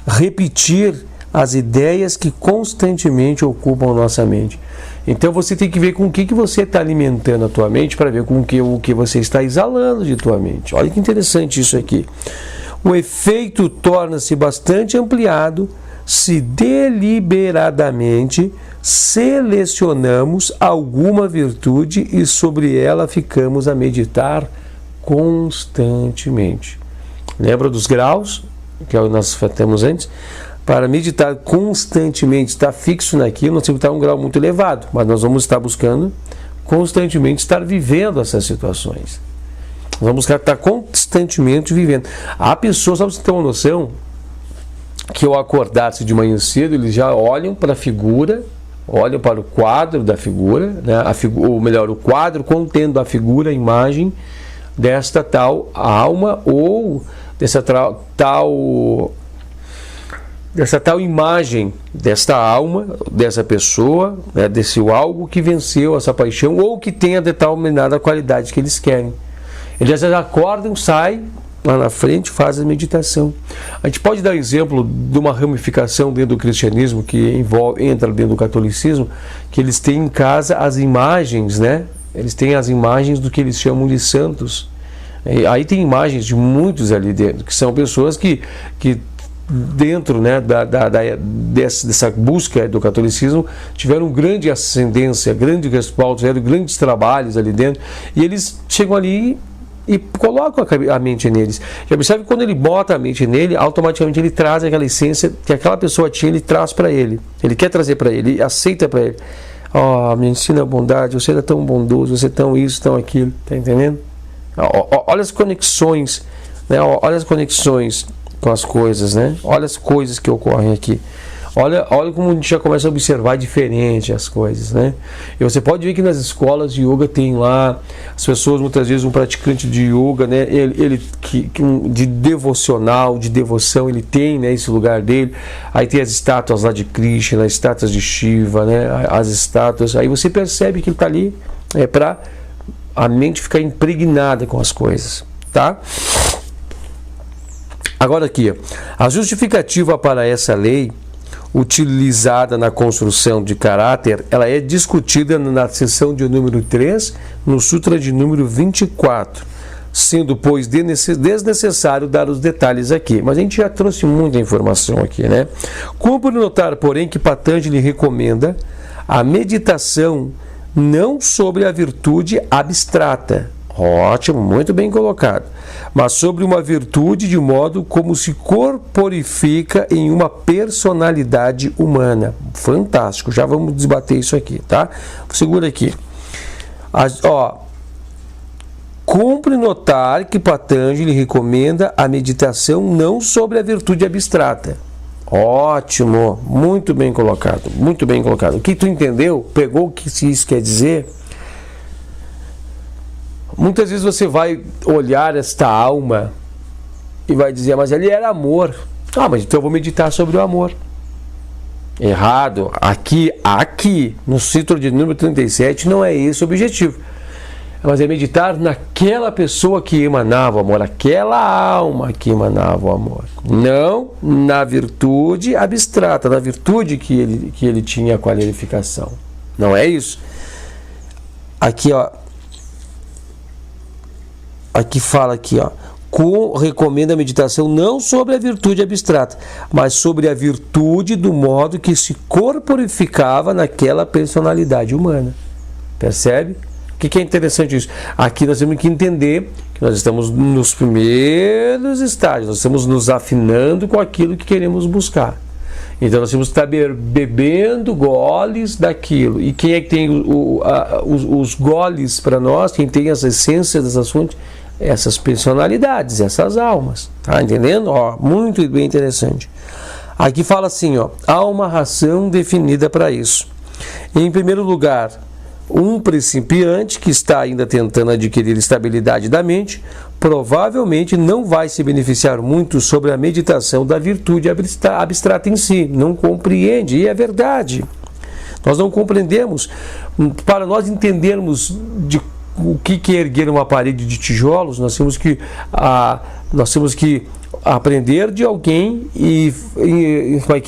Repetir as ideias que constantemente ocupam nossa mente. Então você tem que ver com o que você está alimentando a tua mente para ver com o que você está exalando de tua mente. Olha que interessante isso aqui. O efeito torna-se bastante ampliado se deliberadamente selecionamos alguma virtude e sobre ela ficamos a meditar constantemente. Lembra dos graus que nós temos antes? Para meditar constantemente, estar fixo naquilo, nós temos que estar um grau muito elevado, mas nós vamos estar buscando constantemente estar vivendo essas situações. Vamos estar constantemente vivendo. Há pessoas, só para você ter uma noção, que ao acordar-se de manhã cedo, eles já olham para a figura, olham para o quadro da figura, né? Ou melhor, o quadro contendo a figura, a imagem desta tal alma ou dessa tal imagem desta alma, dessa pessoa, né? Desse algo que venceu essa paixão ou que tenha determinada qualidade que eles querem. Eles já acordam, saem lá na frente, fazem a meditação. A gente pode dar exemplo de uma ramificação dentro do cristianismo que entra dentro do catolicismo, que eles têm em casa as imagens, né? Eles têm as imagens do que eles chamam de santos. E aí tem imagens de muitos ali dentro, que são pessoas que dentro, né, dessa busca do catolicismo, tiveram grande ascendência, grande respaldo, tiveram grandes trabalhos ali dentro, e eles chegam ali e colocam a mente neles. Já percebe que quando ele bota a mente nele, automaticamente ele traz aquela essência que aquela pessoa tinha, ele traz para ele. Ele quer trazer para ele, ele aceita para ele. Oh, me ensina a bondade, você é tão bondoso, você é tão isso, tão aquilo. Tá entendendo? Olha as conexões, né? Olha as conexões com as coisas, né? Olha as coisas que ocorrem aqui. Olha como a gente já começa a observar diferente as coisas, né? E você pode ver que nas escolas de yoga tem lá as pessoas, muitas vezes um praticante de yoga, né? De devocional, de devoção, ele tem, né, esse lugar dele. Aí tem as estátuas lá de Krishna, as estátuas de Shiva, né? As estátuas. Aí você percebe que ele está ali para a mente ficar impregnada com as coisas, tá? Agora aqui, a justificativa para essa lei utilizada na construção de caráter, ela é discutida na seção de número 3, no Sutra de número 24, sendo, pois, desnecessário dar os detalhes aqui. Mas a gente já trouxe muita informação aqui, né? Cumpre notar, porém, que Patanjali recomenda a meditação não sobre a virtude abstrata, ótimo, muito bem colocado, mas sobre uma virtude de modo como se corporifica em uma personalidade humana. Fantástico, já vamos debater isso aqui, tá? Segura aqui. Cumpre notar que Patanjali recomenda a meditação não sobre a virtude abstrata. Ótimo, muito bem colocado, muito bem colocado. O que tu entendeu? Pegou o que isso quer dizer? Muitas vezes você vai olhar esta alma e vai dizer, mas ele era amor. Ah, mas então eu vou meditar sobre o amor. Errado. Aqui, no Sutra de número 37, não é esse o objetivo. Mas é meditar naquela pessoa que emanava o amor, aquela alma que emanava o amor. Não na virtude abstrata, na virtude que ele tinha a qualificação. Não é isso. Aqui, aqui fala recomenda a meditação não sobre a virtude abstrata, mas sobre a virtude do modo que se corporificava naquela personalidade humana. Percebe? O que é interessante isso? Aqui nós temos que entender que nós estamos nos primeiros estágios, nós estamos nos afinando com aquilo que queremos buscar. Então nós temos que estar bebendo goles daquilo. E quem é que tem os goles para nós? Quem tem as essências dessas fontes? Essas personalidades, essas almas. Tá entendendo? Muito bem interessante. Aqui fala assim, há uma razão definida para isso. Em primeiro lugar, um principiante que está ainda tentando adquirir estabilidade da mente provavelmente não vai se beneficiar muito sobre a meditação da virtude abstrata em si. Não compreende, e é verdade. Nós não compreendemos. Para nós entendermos o que é erguer uma parede de tijolos, nós temos que aprender de alguém e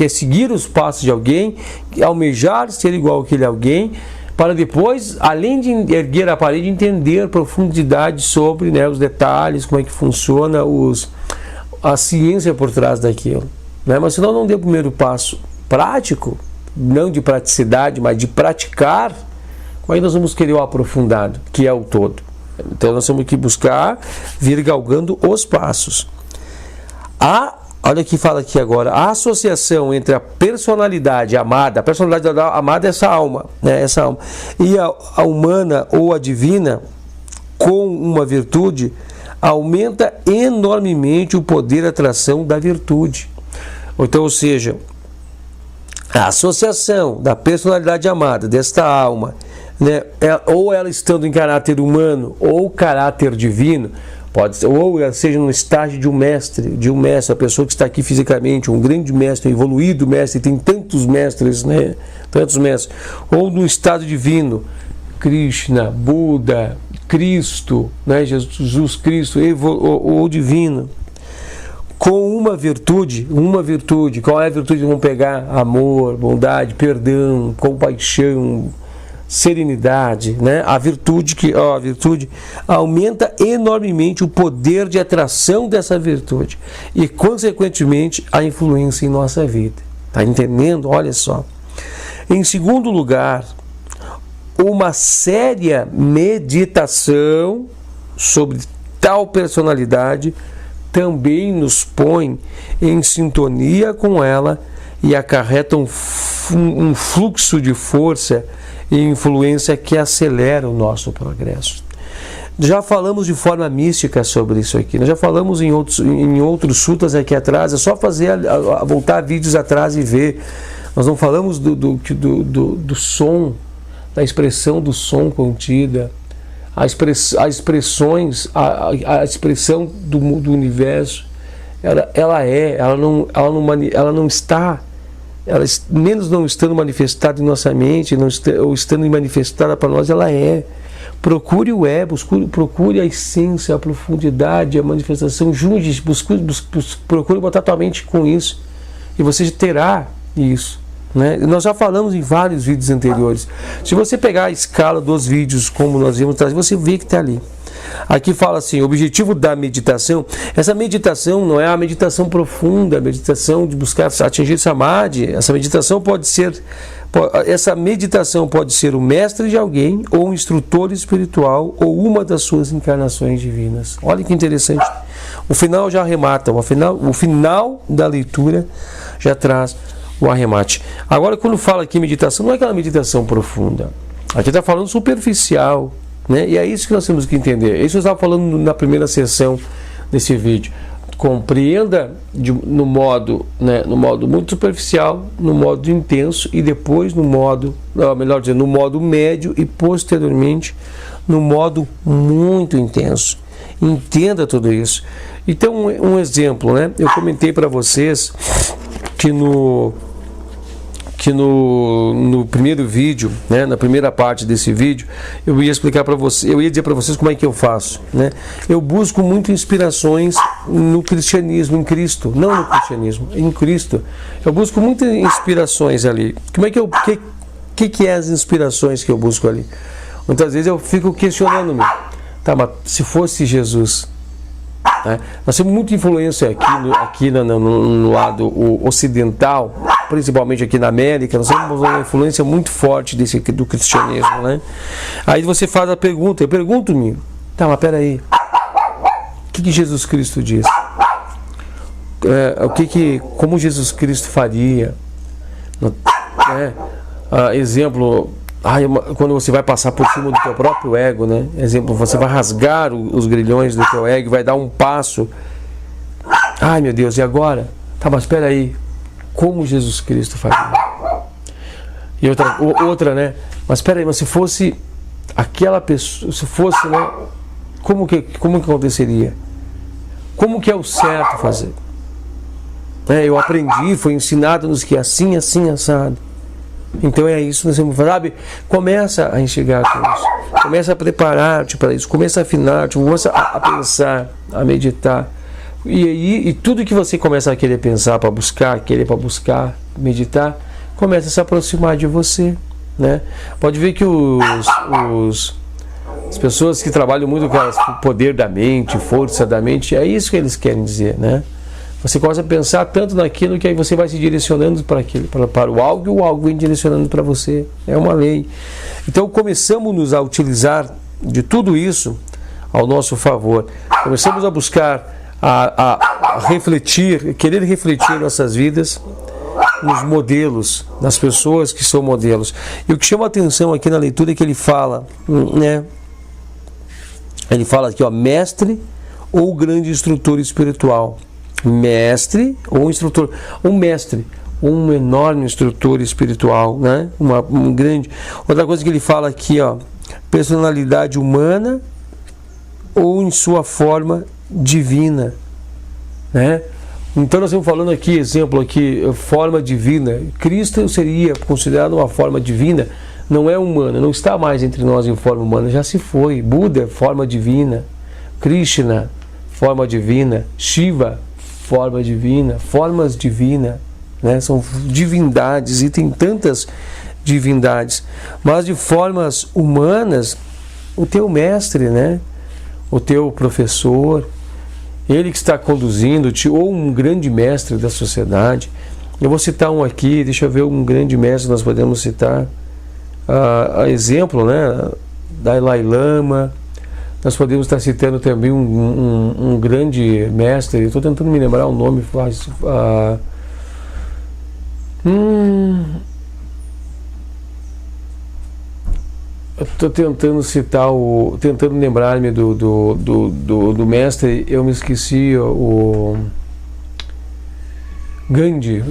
seguir os passos de alguém, almejar ser igual àquele alguém, para depois, além de erguer a parede, entender profundidade sobre, né, os detalhes, como é que funciona a ciência por trás daquilo. Né? Mas se nós não der o primeiro passo prático, não de praticidade, mas de praticar, aí nós vamos querer o aprofundado, que é o todo. Então nós temos que buscar vir galgando os passos. Olha o que fala aqui agora, a associação entre a personalidade amada é essa alma, né, essa alma, e a humana ou a divina com uma virtude, aumenta enormemente o poder de atração da virtude. Então, ou seja, a associação da personalidade amada, desta alma, né, ou ela estando em caráter humano ou caráter divino, pode ser, ou ela seja no estágio de um mestre, a pessoa que está aqui fisicamente, um grande mestre, um evoluído mestre, tem tantos mestres, né? Tantos mestres, ou no estado divino, Krishna, Buda, Cristo, né? Jesus Cristo, ou divino, com uma virtude, qual é a virtude que vamos pegar? Amor, bondade, perdão, compaixão, serenidade, né? A virtude aumenta enormemente o poder de atração dessa virtude e, consequentemente, a influência em nossa vida. Tá entendendo? Olha só. Em segundo lugar, uma séria meditação sobre tal personalidade também nos põe em sintonia com ela e acarreta um fluxo de força e influência que acelera o nosso progresso. Já falamos de forma mística sobre isso aqui, nós já falamos em outros sutras aqui atrás, é só voltar vídeos atrás e ver. Nós não falamos do som, da expressão do som contida, a expressão do universo, ela não está, menos não estando manifestada em nossa mente, ou estando manifestada para nós, ela é. Procure o procure a essência, a profundidade, a manifestação, junte, procure botar tua mente com isso, e você terá isso. Né? Nós já falamos em vários vídeos anteriores. Se você pegar a escala dos vídeos, como nós vimos trazer, você vê que está ali. Aqui fala assim, o objetivo da meditação, essa meditação não é a meditação profunda, a meditação de buscar atingir samadhi. Essa meditação pode ser o mestre de alguém, ou um instrutor espiritual, ou uma das suas encarnações divinas. Olha que interessante. O final já arremata, o final da leitura já traz o arremate. Agora, quando fala aqui meditação, não é aquela meditação profunda. Aqui está falando superficial, né? E é isso que nós temos que entender. É isso que eu estava falando na primeira sessão desse vídeo. Compreenda no modo muito superficial, no modo intenso, e depois no modo médio, e posteriormente no modo muito intenso. Entenda tudo isso. Então, um exemplo, né? Eu comentei para vocês que no primeiro vídeo, né, na primeira parte desse vídeo, eu ia explicar para vocês, eu ia dizer para vocês como é que eu faço, né? Eu busco muito inspirações no cristianismo, em Cristo, não no cristianismo, em Cristo. Eu busco muitas inspirações ali. Como é que que é as inspirações que eu busco ali? Muitas vezes eu fico questionando-me, tá, mas se fosse Jesus, né? Nós temos muita influência aqui no lado ocidental, principalmente aqui na América. Nós temos uma influência muito forte do cristianismo, né? Aí você faz a pergunta, eu pergunto-me, tá, mas peraí, o que Jesus Cristo diz? Como Jesus Cristo faria? Exemplo, quando você vai passar por cima do teu próprio ego, né? Exemplo, você vai rasgar os grilhões do teu ego, vai dar um passo. Ai, meu Deus, e agora? Tá, mas espera aí, como Jesus Cristo faria? E outra, né? Mas espera aí, mas se fosse aquela pessoa, se fosse, né, como que aconteceria? Como que é o certo fazer? Eu aprendi, foi ensinado-nos que assim, assim, assado. Então é isso que nós temos que fazer, sabe? Começa a enxergar com isso. Começa a preparar-te para isso. Começa a afinar-te. Começa a pensar, a meditar. E tudo que você começa a querer pensar para buscar, meditar, começa a se aproximar de você, né? Pode ver que as pessoas que trabalham muito com o poder da mente, força da mente, é isso que eles querem dizer, né? Você começa a pensar tanto naquilo que aí você vai se direcionando para aquilo, para o algo, e o algo vem direcionando para você. É uma lei. Então começamos a utilizar de tudo isso ao nosso favor. Começamos a buscar, a refletir, querer refletir nossas vidas nos modelos, nas pessoas que são modelos. E o que chama a atenção aqui na leitura é que ele fala, né? Ele fala aqui, ó, mestre ou grande instrutor espiritual. Mestre ou instrutor, um mestre, um enorme instrutor espiritual, né? Um grande. Outra coisa que ele fala aqui, ó, personalidade humana ou em sua forma divina, né? Então nós estamos falando aqui, exemplo aqui, forma divina. Cristo seria considerado uma forma divina, não é humana, não está mais entre nós em forma humana, já se foi. Buda, forma divina. Krishna, forma divina. Shiva, forma divina, formas divinas, né? São divindades e tem tantas divindades, mas de formas humanas, o teu mestre, né? O teu professor, ele que está conduzindo-te, ou um grande mestre da sociedade. Eu vou citar um aqui, deixa eu ver um grande mestre que nós podemos citar, a exemplo, né? Dalai Lama. Nós podemos estar citando também um grande mestre, estou tentando me lembrar o nome, estou tentando citar, tentando lembrar-me do mestre, eu me esqueci, o Gandhi,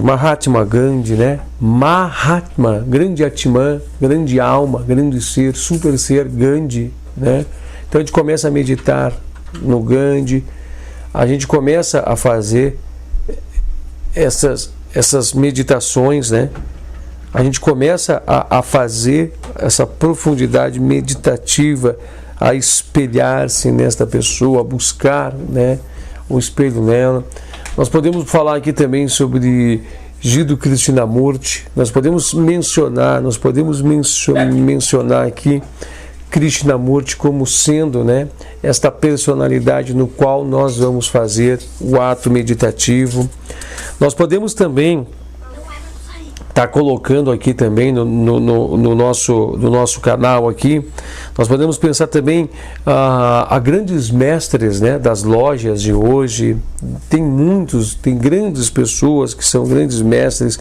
Mahatma Gandhi, né? Mahatma, grande Atman, grande alma, grande ser, super ser, Gandhi, né? Então a gente começa a meditar no Gandhi, a gente começa a fazer essas meditações, né? A gente começa a fazer essa profundidade meditativa, a espelhar-se nesta pessoa, a buscar, né, o espelho nela. Nós podemos falar aqui também sobre Jiddu Krishnamurti. Nós podemos mencionar aqui Krishnamurti como sendo, né, esta personalidade no qual nós vamos fazer o ato meditativo. Nós podemos também estar colocando aqui também no nosso canal aqui, nós podemos pensar também a grandes mestres, né, das lojas de hoje. Tem grandes pessoas que são grandes mestres.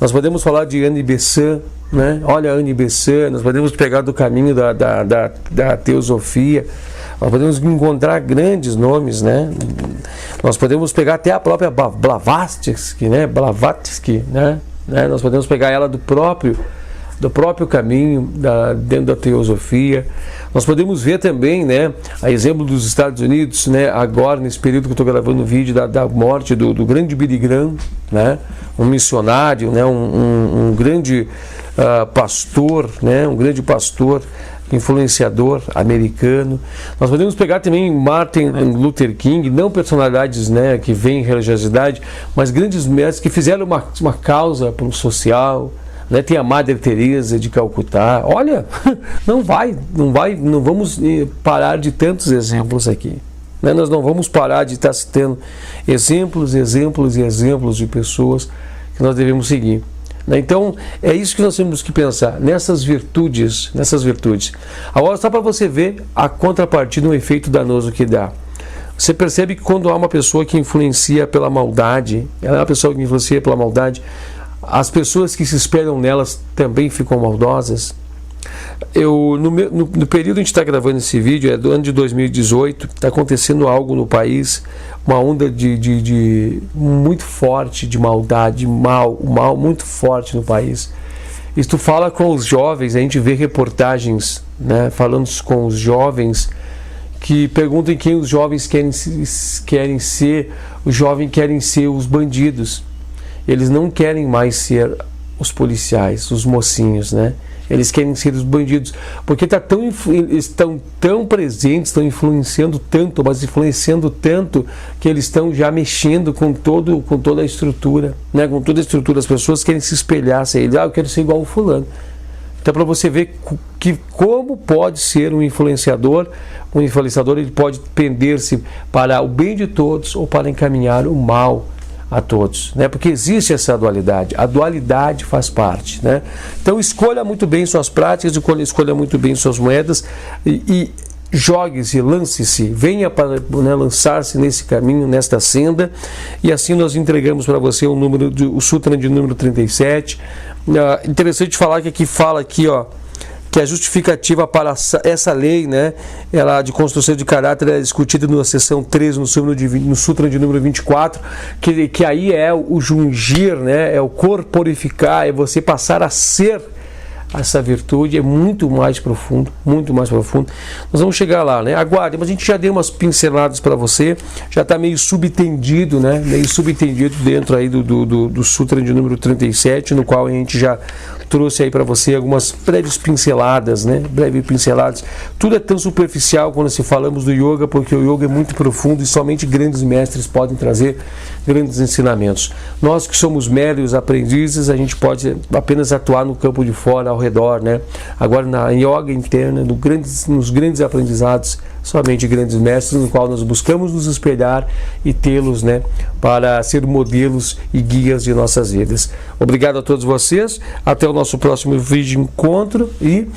Nós podemos falar de Annie Besant, né? Olha, Annie Besant, nós podemos pegar do caminho da teosofia, nós podemos encontrar grandes nomes, né? Nós podemos pegar até a própria Blavatsky, né? Nós podemos pegar ela do próprio caminho, dentro da teosofia. Nós podemos ver também, né, a exemplo dos Estados Unidos, né, agora nesse período que eu estou gravando o vídeo da morte do grande Billy Graham, né, um missionário, né, um grande pastor, né, um grande pastor, influenciador americano. Nós podemos pegar também Martin Luther King, não personalidades, né, que vêm em religiosidade, mas grandes mestres que fizeram uma causa para o social, né? Tem a Madre Teresa de Calcutá. Olha, não vamos parar de tantos exemplos aqui, né? Nós não vamos parar de estar citando exemplos de pessoas que nós devemos seguir. Então, é isso que nós temos que pensar, nessas virtudes. Agora, só para você ver a contrapartida, o efeito danoso que dá. Você percebe que quando há uma pessoa que influencia pela maldade, ela é uma pessoa que influencia pela maldade, as pessoas que se espelham nelas também ficam maldosas. No período que a gente está gravando esse vídeo, é do ano de 2018, está acontecendo algo no país, uma onda de muito forte de maldade, mal muito forte no país. E tu fala com os jovens, a gente vê reportagens, né, falando com os jovens, que perguntam quem os jovens querem ser. Os jovens querem ser os bandidos. Eles não querem mais ser os policiais, os mocinhos, né? Eles querem ser os bandidos, porque estão tão presentes, estão influenciando tanto, mas influenciando tanto que eles estão já mexendo com toda a estrutura, né? Com toda a estrutura. As pessoas querem se espelhar, eu quero ser igual ao fulano. Então, para você ver que como pode ser um influenciador ele pode pender-se para o bem de todos ou para encaminhar o mal a todos, né? Porque existe essa dualidade, a dualidade faz parte, né? Então escolha muito bem suas práticas, escolha muito bem suas moedas e jogue-se, lance-se, venha para, né, lançar-se nesse caminho, nesta senda, e assim nós entregamos para você o Sutra de número 37. Interessante falar que aqui fala que a justificativa para essa lei, né, ela de construção de caráter é discutida na seção 3, no Sutra de número 24, que aí é o jungir, né, é o corporificar, é você passar a ser essa virtude, é muito mais profundo, muito mais profundo. Nós vamos chegar lá, né? Aguarde, mas a gente já deu umas pinceladas para você, já está meio subtendido, né? Meio subtendido dentro aí do Sutra de número 37, no qual a gente já trouxe aí para você algumas breves pinceladas, né? Breves pinceladas. Tudo é tão superficial quando se falamos do yoga, porque o yoga é muito profundo e somente grandes mestres podem trazer grandes ensinamentos. Nós que somos meros aprendizes, a gente pode apenas atuar no campo de fora, ao redor, né? Agora na yoga interna, nos grandes aprendizados, somente grandes mestres, no qual nós buscamos nos espelhar e tê-los, né, para ser modelos e guias de nossas vidas. Obrigado a todos vocês, até o nosso próximo vídeo encontro e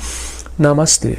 Namastê.